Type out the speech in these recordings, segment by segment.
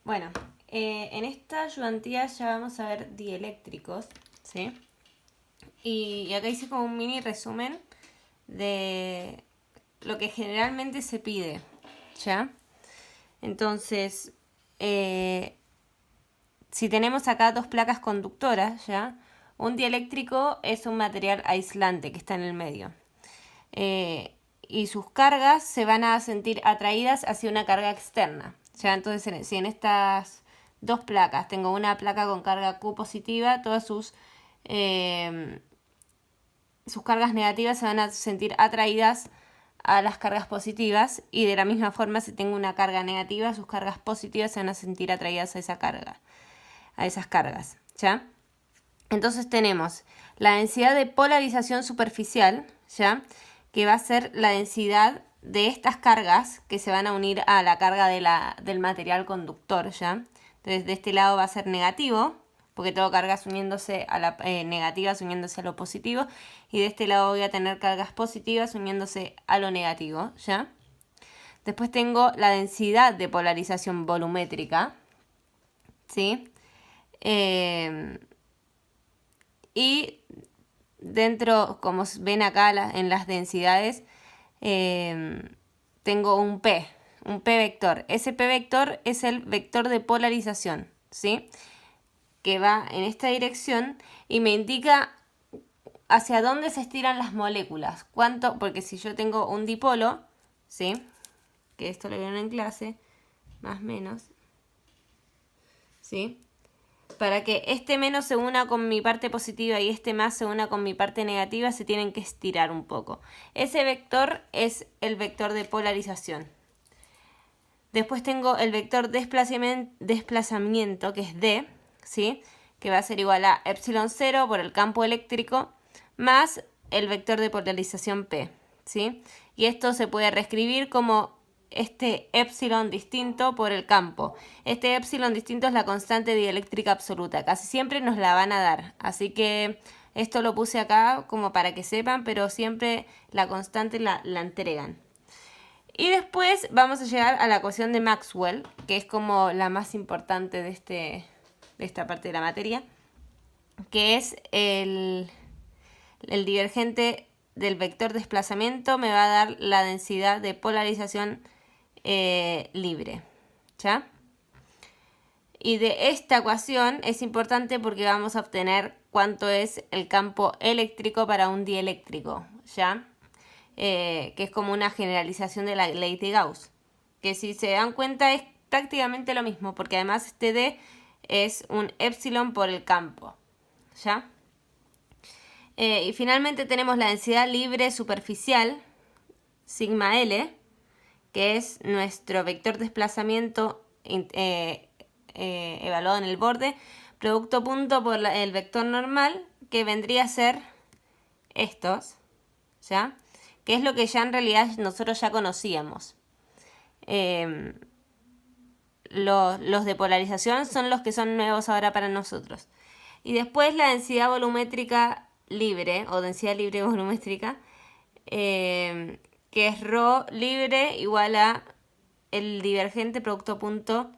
Bueno, en esta ayudantía ya vamos a ver dieléctricos, ¿sí? Y acá hice como un mini resumen de lo que generalmente se pide, ¿ya? Entonces, si tenemos acá dos placas conductoras, ¿ya? Un dieléctrico es un material aislante que está en el medio. Y sus cargas se van a sentir atraídas hacia una carga externa. ¿Ya? Entonces, si en estas dos placas tengo una placa con carga Q positiva, todas sus cargas negativas se van a sentir atraídas a las cargas positivas, y de la misma forma, si tengo una carga negativa, sus cargas positivas se van a sentir atraídas a esa carga, a esas cargas, ¿ya? Entonces tenemos la densidad de polarización superficial, ¿ya? Que va a ser la densidad de estas cargas que se van a unir a la carga del material conductor, ¿ya? Entonces de este lado va a ser negativo, porque tengo cargas uniéndose a negativas uniéndose a lo positivo, y de este lado voy a tener cargas positivas uniéndose a lo negativo, ¿ya? Después tengo la densidad de polarización volumétrica, ¿sí? Y dentro, como ven acá en las densidades, tengo un P vector. Ese P vector es el vector de polarización, ¿sí? Que va en esta dirección y me indica hacia dónde se estiran las moléculas. Cuánto, porque si yo tengo un dipolo, ¿sí? Que esto lo vieron en clase, más o menos, ¿sí? Para que este menos se una con mi parte positiva y este más se una con mi parte negativa, se tienen que estirar un poco. Ese vector es el vector de polarización. Después tengo el vector desplazamiento, que es D, ¿sí? Que va a ser igual a epsilon 0 por el campo eléctrico más el vector de polarización P, ¿sí? Y esto se puede reescribir como este epsilon distinto por el campo. Este epsilon distinto es la constante dieléctrica absoluta. Casi siempre nos la van a dar. Así que esto lo puse acá como para que sepan, pero siempre la constante la entregan. Y después vamos a llegar a la ecuación de Maxwell, que es como la más importante de esta parte de la materia, que es el divergente del vector desplazamiento me va a dar la densidad de polarización libre, ¿ya? Y de esta ecuación es importante porque vamos a obtener cuánto es el campo eléctrico para un dieléctrico, ¿ya? Que es como una generalización de la ley de Gauss, que si se dan cuenta es prácticamente lo mismo, porque además este D es un epsilon por el campo, ¿ya? Y finalmente tenemos la densidad libre superficial, sigma L, que es nuestro vector de desplazamiento evaluado en el borde, producto punto por el vector normal, que vendría a ser estos, ¿ya? Que es lo que ya en realidad nosotros ya conocíamos. Los de polarización son los que son nuevos ahora para nosotros. Y después la densidad volumétrica libre, o densidad libre volumétrica, que es ρ libre igual a el divergente producto punto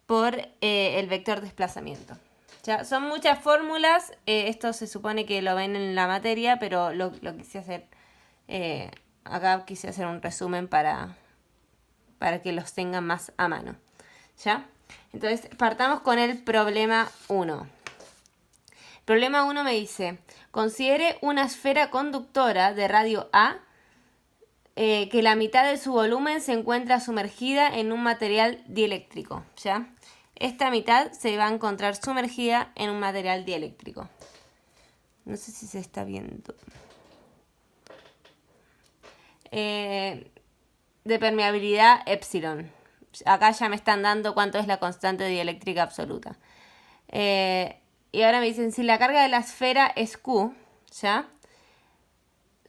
por el vector desplazamiento. Ya, son muchas fórmulas, esto se supone que lo ven en la materia, pero lo quise hacer, acá quise hacer un resumen para que los tengan más a mano. ¿Ya? Entonces, partamos con el problema 1. Problema 1 me dice, considere una esfera conductora de radio A que la mitad de su volumen se encuentra sumergida en un material dieléctrico, ¿ya? Esta mitad se va a encontrar sumergida en un material dieléctrico. No sé si se está viendo. De permeabilidad epsilon. Acá ya me están dando cuánto es la constante dieléctrica absoluta. Y ahora me dicen, si la carga de la esfera es Q, ¿ya?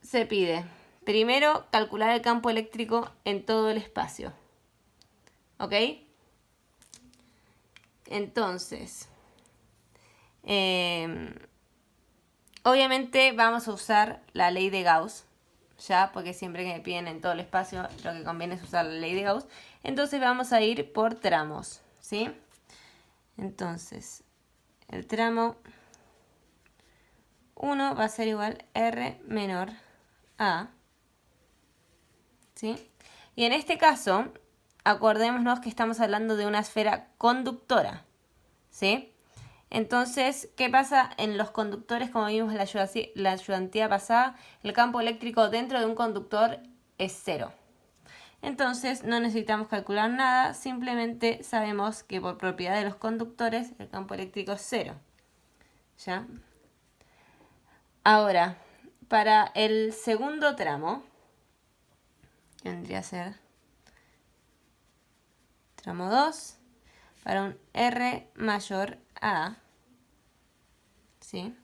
Se pide, primero, calcular el campo eléctrico en todo el espacio. ¿Ok? Entonces, obviamente vamos a usar la ley de Gauss, ¿ya? Porque siempre que me piden en todo el espacio, lo que conviene es usar la ley de Gauss. Entonces vamos a ir por tramos, ¿sí? Entonces, el tramo 1 va a ser igual R menor A, ¿sí? Y en este caso, acordémonos que estamos hablando de una esfera conductora, ¿sí? Entonces, ¿qué pasa en los conductores? Como vimos en la ayudantía pasada, el campo eléctrico dentro de un conductor es 0. Entonces, no necesitamos calcular nada, simplemente sabemos que por propiedad de los conductores, el campo eléctrico es 0. ¿Ya? Ahora, para el segundo tramo, vendría a ser tramo 2, para un R mayor A, ¿sí?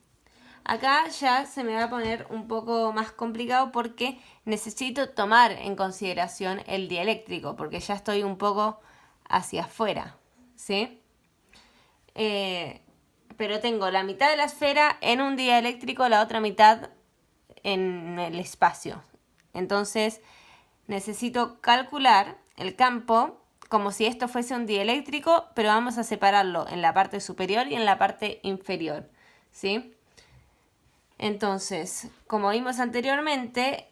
Acá ya se me va a poner un poco más complicado porque necesito tomar en consideración el dieléctrico, porque ya estoy un poco hacia afuera, ¿sí? Pero tengo la mitad de la esfera en un dieléctrico, la otra mitad en el espacio. Entonces necesito calcular el campo como si esto fuese un dieléctrico, pero vamos a separarlo en la parte superior y en la parte inferior, ¿sí? Entonces, como vimos anteriormente,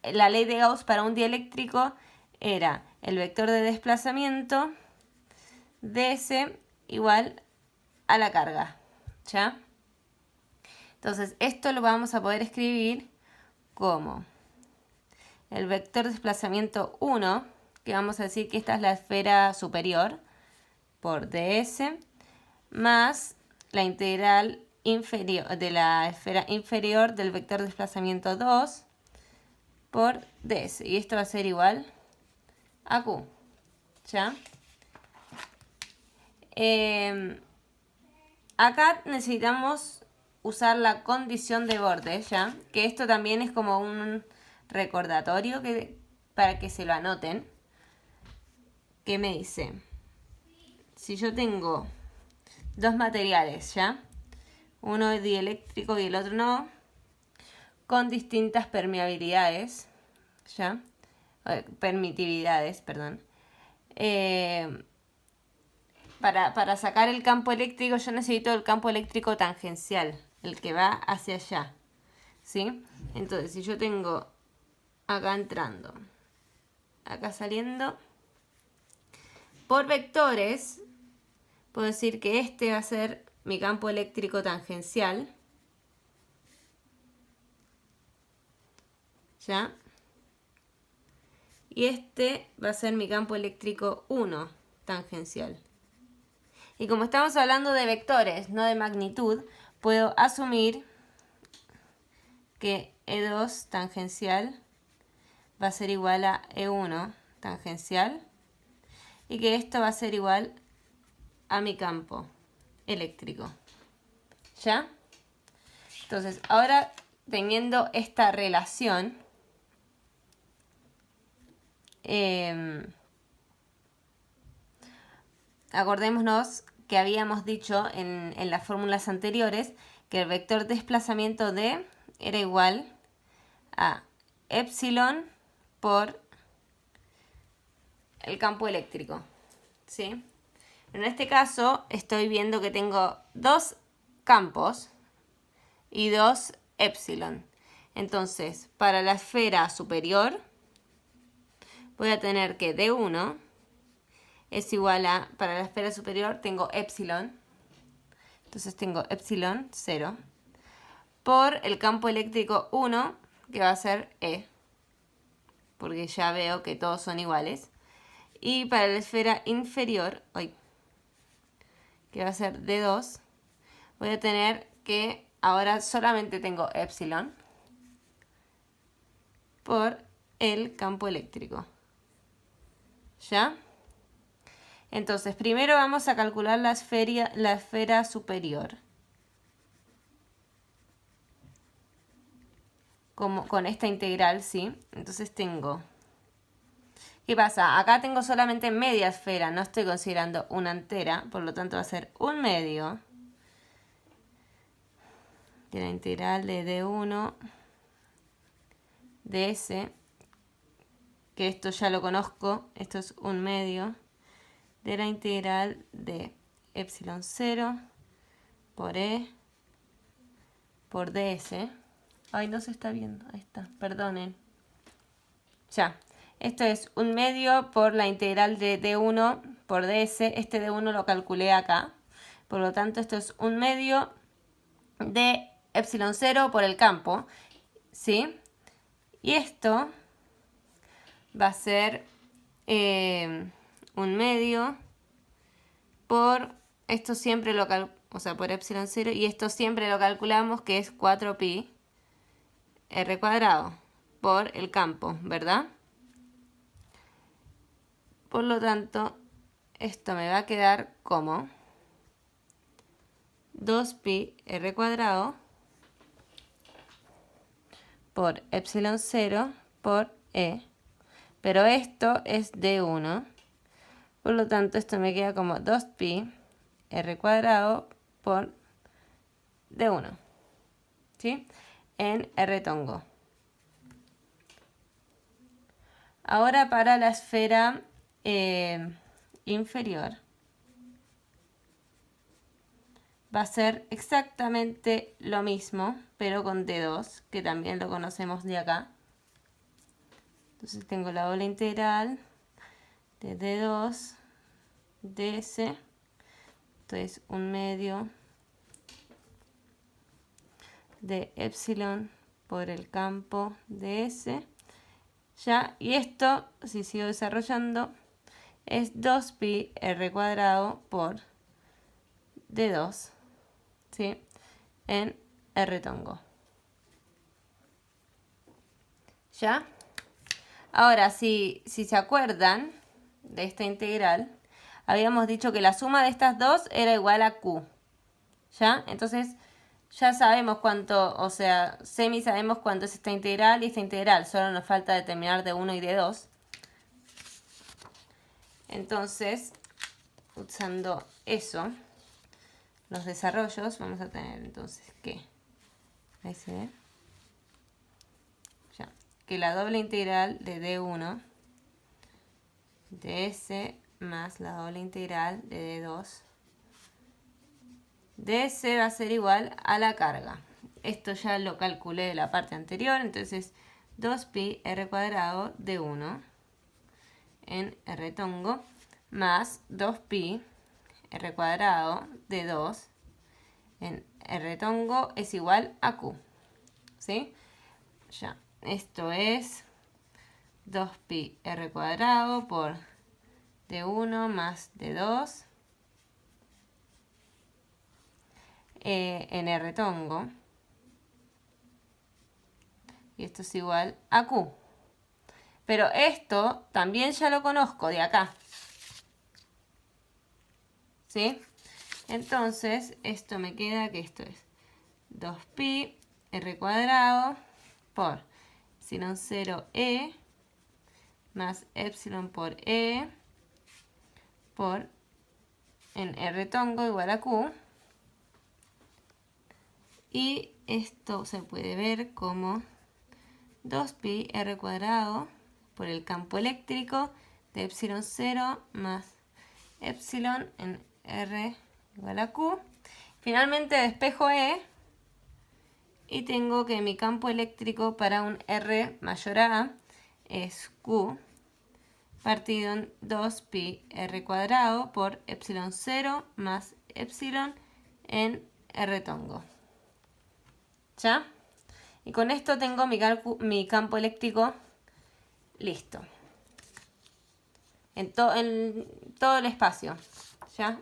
la ley de Gauss para un dieléctrico era el vector de desplazamiento ds igual a la carga, ¿ya? Entonces, esto lo vamos a poder escribir como el vector de desplazamiento 1, que vamos a decir que esta es la esfera superior, por ds, más la integral inferior de la esfera inferior del vector de desplazamiento 2 por ds. Y esto va a ser igual a q. ¿Ya? Acá necesitamos usar la condición de borde, ¿ya? Que esto también es como un recordatorio para que se lo anoten. ¿Qué me dice? Si yo tengo dos materiales, ¿ya? Uno es dieléctrico y el otro no, con distintas permeabilidades, ¿ya? Permitividades, perdón. Para sacar el campo eléctrico yo necesito el campo eléctrico tangencial, el que va hacia allá, ¿sí? Entonces, si yo tengo acá entrando, acá saliendo, por vectores, puedo decir que este va a ser mi campo eléctrico tangencial, ¿ya? Y este va a ser mi campo eléctrico 1 tangencial. Y como estamos hablando de vectores, no de magnitud, puedo asumir que E2 tangencial va a ser igual a E1 tangencial y que esto va a ser igual a mi campo eléctrico. ¿Ya? Entonces, ahora teniendo esta relación, acordémonos que habíamos dicho en las fórmulas anteriores que el vector desplazamiento D era igual a epsilon por el campo eléctrico, ¿sí? En este caso estoy viendo que tengo dos campos y dos epsilon. Entonces, para la esfera superior voy a tener que D1 es igual a, para la esfera superior tengo epsilon, entonces tengo epsilon 0, por el campo eléctrico 1, que va a ser E, porque ya veo que todos son iguales, y para la esfera inferior, que va a ser D2, voy a tener que ahora solamente tengo epsilon por el campo eléctrico. ¿Ya? Entonces, primero vamos a calcular la esfera superior. Con esta integral, ¿sí? Entonces tengo... ¿Qué pasa? Acá tengo solamente media esfera, no estoy considerando una entera, por lo tanto va a ser un medio de la integral de D1 ds, que esto ya lo conozco, esto es 1/2 de la integral de epsilon 0 por E por ds. Ay, no se está viendo, ahí está, perdonen. Ya, esto es 1/2 por la integral de d1 por ds, este d1 lo calculé acá, por lo tanto esto es 1/2 de epsilon 0 por el campo, ¿sí? Y esto va a ser 1/2 por, esto siempre lo o sea, por epsilon 0, y esto siempre lo calculamos que es 4pi r cuadrado por el campo, ¿verdad? Por lo tanto, esto me va a quedar como 2pi r cuadrado por epsilon 0 por E. Pero esto es D1. Por lo tanto, esto me queda como 2pi r cuadrado por D1. ¿Sí? En R tongo. Ahora para la esfera inferior va a ser exactamente lo mismo, pero con D2, que también lo conocemos de acá. Entonces tengo la doble integral de D2 ds. Esto es 1/2 de epsilon por el campo ds. Ya, y esto, si sigo desarrollando, es 2pi r cuadrado por D2, ¿sí? En R tongo. ¿Ya? Ahora, si se acuerdan de esta integral, habíamos dicho que la suma de estas dos era igual a Q. ¿Ya? Entonces, ya sabemos cuánto, o sea, semi sabemos cuánto es esta integral y esta integral. Solo nos falta determinar D1 y D2. Entonces, usando eso, los desarrollos, vamos a tener entonces que, ahí se ve, ya, que la doble integral de D1 ds más la doble integral de D2 ds va a ser igual a la carga. Esto ya lo calculé de la parte anterior, entonces 2pi r cuadrado de 1 en r tongo más 2pi r cuadrado de 2 en r tongo es igual a Q. ¿Sí? Ya, esto es 2pi r cuadrado por d1 más d2 en r tongo. Y esto es igual a Q. Pero esto también ya lo conozco de acá. ¿Sí? Entonces, esto me queda que esto es 2pi r cuadrado por epsilon 0e más epsilon por e por en r tongo igual a Q. Y esto se puede ver como 2pi r cuadrado por el campo eléctrico de epsilon 0 más epsilon en r igual a Q. Finalmente despejo E y tengo que mi campo eléctrico para un R mayor a A es Q partido en 2pi r cuadrado por epsilon 0 más epsilon en R tongo. ¿Ya? Y con esto tengo mi campo eléctrico listo. En todo el espacio. ¿Ya?